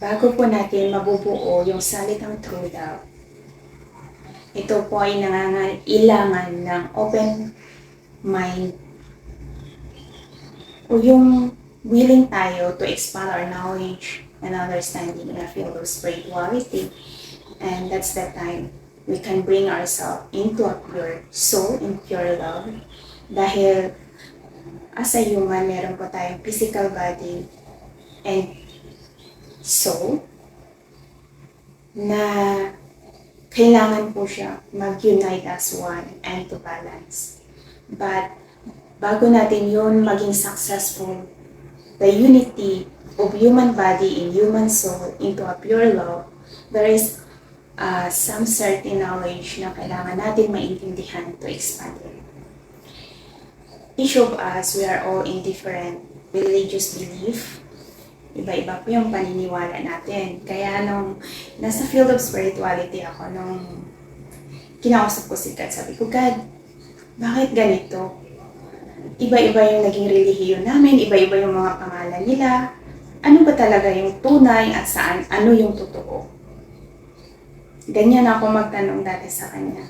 Bago po natin mabubuo yung salitang true love, ito po ay nangangailangan ng open mind o yung willing tayo to expand our knowledge and understanding in the field of spirituality. And that's the time we can bring ourselves into a pure soul and pure love. Dahil as a human, meron po tayong physical body and soul na kailangan po siya mag-unite as one and to balance. But bago natin yun maging successful, the unity of human body and human soul into a pure love, there is some certain knowledge na kailangan natin maintindihan to expand it. Each of us, we are all in different religious belief. Iba-iba po yung paniniwala natin. Kaya nung nasa field of spirituality ako, nung kinausap ko si God, sabi ko, God, bakit ganito? Iba-iba yung naging relihiyon namin, iba-iba yung mga pangalan nila. Ano ba talaga yung tunay at saan, ano yung totoo? Ganyan ako magtanong dati sa kanya.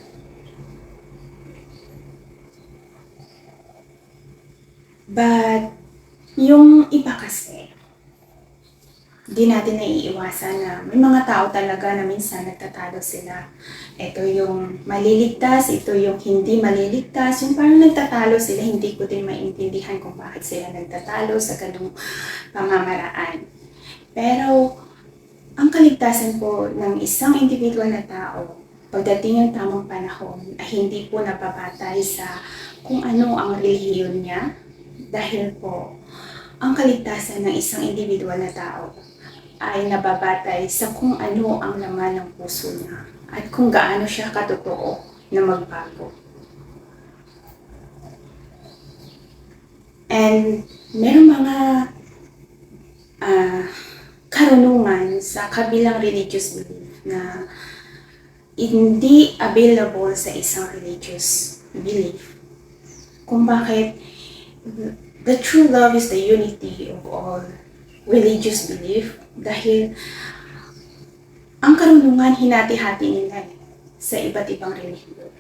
But, yung iba kasi, di natin naiiwasan na may mga tao talaga na minsan nagtatalo sila. Ito yung maliligtas, ito yung hindi maliligtas. Yung parang nagtatalo sila, hindi ko din maintindihan kung bakit sila nagtatalo sa ganung pamamaraan. Pero, ang kaligtasan po ng isang individual na tao, pagdating yung tamang panahon, ay hindi po napabatay sa kung ano ang relihiyon niya. Dahil po, ang kaligtasan ng isang individual na tao ay nababatay sa kung ano ang laman ng puso niya at kung gaano siya katotoo na magbago. And merong mga karunungan sa kabilang religious belief na hindi available sa isang religious belief. Kung bakit the true love is the unity of all religious belief dahil ang karunungan hinati-hati nila sa iba't ibang relihiyon.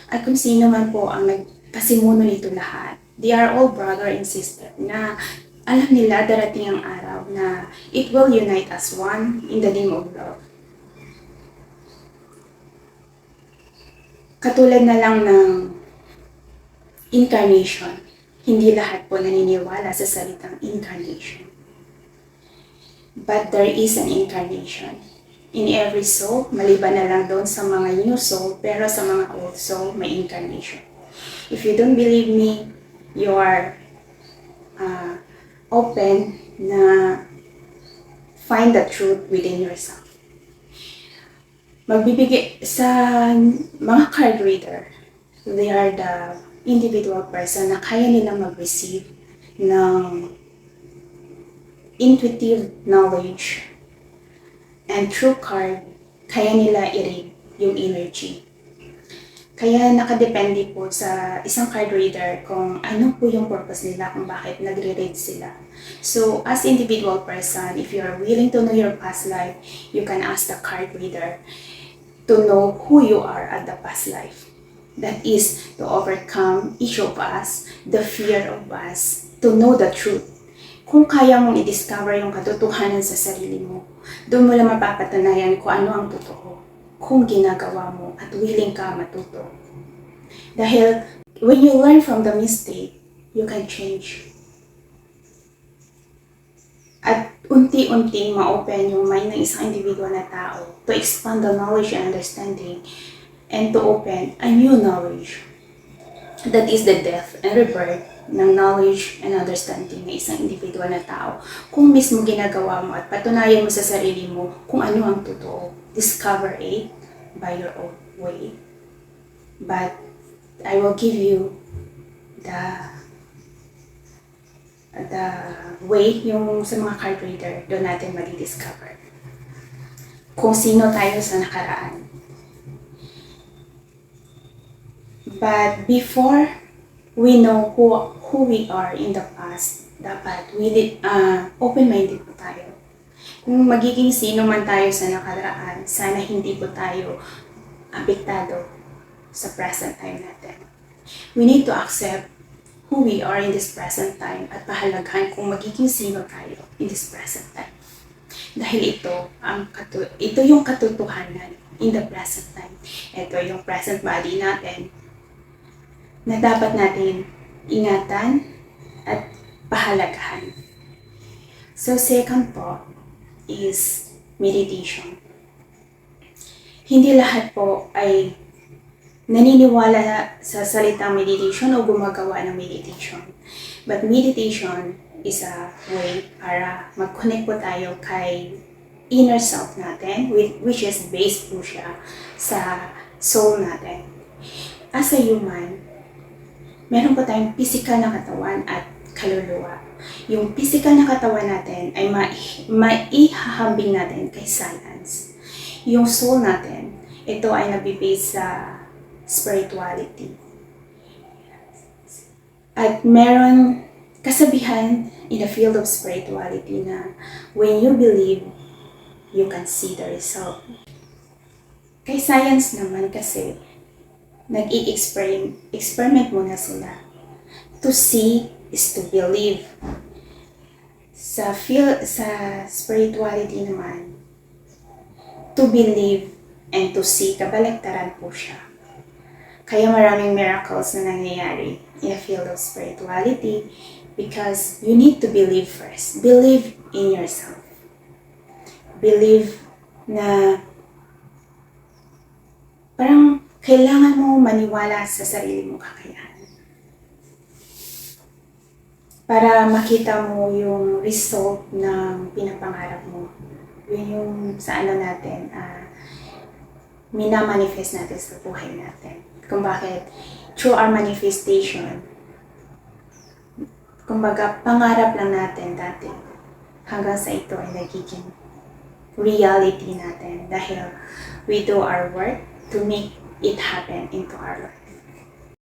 At kung sino man po ang nagpasimuno nito lahat, they are all brother and sister na alam nila darating ang araw na it will unite as one in the name of love. Katulad na lang ng incarnation. Hindi lahat po naniniwala sa salitang incarnation. But there is an incarnation. In every soul, maliban na lang doon sa mga new soul, pero sa mga old soul, may incarnation. If you don't believe me, you are open na find the truth within yourself. Magbibigay sa mga card reader, they are the individual person na kaya nilang mag-receive ng intuitive knowledge and through card, kaya nila i-read yung energy. Kaya nakadepende po sa isang card reader kung ano po yung purpose nila, kung bakit nagre-read sila. So, as individual person, if you are willing to know your past life, you can ask the card reader to know who you are at the past life. That is to overcome each of us, the fear of us, to know the truth. Kung kaya mong i-discover yung katotohanan sa sarili mo, doon mo lang mapapatunayan kung ano ang totoo, kung ginagawa mo at willing ka matuto. Dahil when you learn from the mistake, you can change. At unti-unting ma-open yung mind ng isang individual na tao to expand the knowledge and understanding and to open a new knowledge. That is the death and rebirth ng knowledge and understanding ng isang individual na tao. Kung mismo ginagawa mo at patunayan mo sa sarili mo kung ano ang totoo, discover it by your own way. But I will give you the way, yung sa mga card reader, doon natin madi-discover kung sino tayo sa nakaraan. But before we know who we are in the past, dapat open-minded po tayo. Kung magiging sino man tayo sa nakaraan, sana hindi po tayo apektado sa present time natin. We need to accept who we are in this present time at pahalagahan kung magiging sino tayo in this present time. Dahil ito yung katotohanan in the present time. Ito yung present body natin na dapat natin ingatan at pahalagahan. So second po is meditation. Hindi lahat po ay naniniwala sa salitang meditation o gumagawa ng meditation. But meditation is a way para mag-connect po tayo kay inner self natin, which is based po siya sa soul natin. As a human, meron po tayong physical na katawan at kaluluwa. Yung physical na katawan natin ay maihahambing natin kay science. Yung soul natin, ito ay nabibase sa spirituality. At meron kasabihan in the field of spirituality na when you believe, you can see the result. Kay science naman kasi, nag-i-experiment muna sila. To see is to believe. Sa spirituality naman, to believe and to see, kabaligtaran po siya. Kaya maraming miracles na nangyayari in the field of spirituality because you need to believe first. Believe in yourself. Believe na parang kailangan mo maniwala sa sarili mong kakayahan. Para makita mo yung result ng pinapangarap mo. Yun yung sa natin, minamanifest natin sa buhay natin. Kung bakit, through our manifestation, kumbaga, pangarap lang natin dati. Hanggang sa ito ay nagiging reality natin dahil we do our work to make it happen into our life.